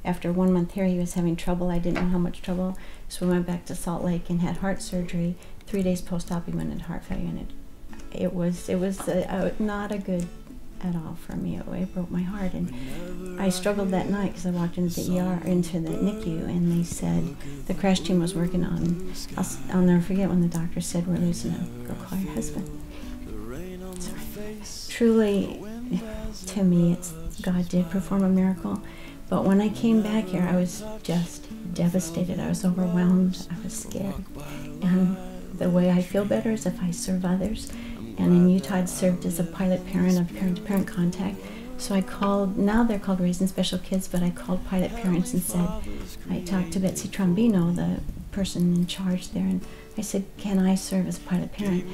after 1 month here, he was having trouble. I didn't know how much trouble, so we went back to Salt Lake and had heart surgery. 3 days post-op, he went into heart failure, and it was not a good at all for me. It broke my heart, and I struggled that night because I walked into the ER, into the NICU, and they said the crash team was working on. I'll never forget when the doctor said, "We're losing him. Go call your husband." So, truly, to me, God did perform a miracle. But when I came back here, I was just devastated. I was overwhelmed. I was scared. And the way I feel better is if I serve others. And in Utah, I'd served as a pilot parent of parent-to-parent contact. So I called, now they're called Raising Special Kids, but I called pilot parents and said, I talked to Betsy Trombino, the person in charge there, and I said, can I serve as a pilot parent?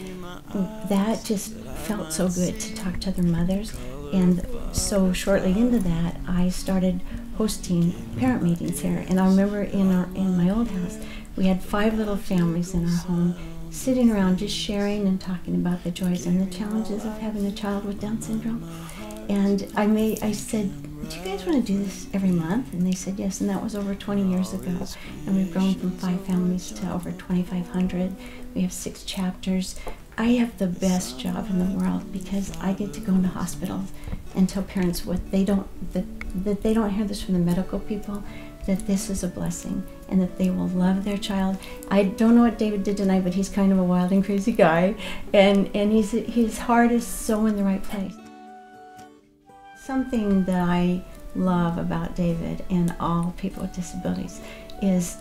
And that just felt so good to talk to other mothers. And so shortly into that, I started hosting parent meetings here. And I remember in my old house, we had 5 little families in our home, sitting around just sharing and talking about the joys and the challenges of having a child with Down syndrome. And I said, do you guys want to do this every month? And they said yes, and that was over 20 years ago. And we've grown from 5 families to over 2,500. We have 6 chapters. I have the best job in the world because I get to go into hospitals and tell parents what they don't, that they don't hear this from the medical people, that this is a blessing and that they will love their child. I don't know what David did tonight, but he's kind of a wild and crazy guy, and his heart is so in the right place. Something that I love about David and all people with disabilities is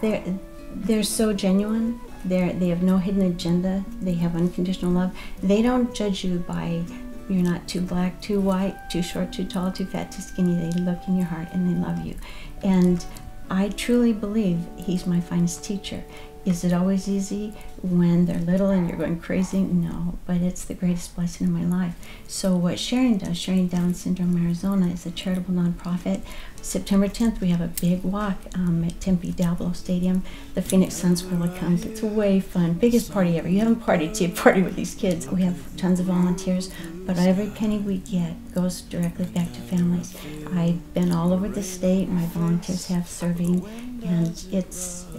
they're so genuine. They have no hidden agenda. They have unconditional love. They don't judge you by you're not too black, too white, too short, too tall, too fat, too skinny. They look in your heart and they love you. And I truly believe he's my finest teacher. Is it always easy when they're little and you're going crazy? No, but it's the greatest blessing in my life. So what Sharing does, Sharing Down Syndrome Arizona, is a charitable nonprofit. September 10th, we have a big walk at Tempe Diablo Stadium. The Phoenix Sun Squirrel comes. It's way fun. Biggest party ever. You haven't partied till you party with these kids. We have tons of volunteers, but every penny we get goes directly back to families. I've been all over the state. My volunteers have serving, and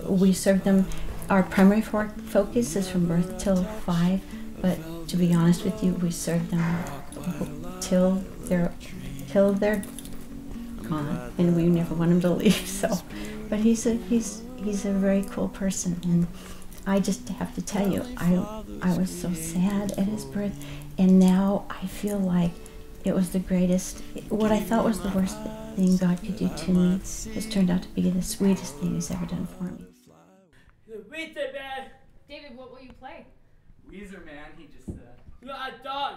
we serve them. Our primary focus is from birth till 5, but to be honest with you, we serve them till they're gone, and we never want him to leave. So, but he's a very cool person, and I just have to tell you, I was so sad at his birth, and now I feel like it was the greatest. What I thought was the worst thing God could do to me has turned out to be the sweetest thing He's ever done for me. Weezer, man. David, what will you play? Weezer, man. He just No, I don't.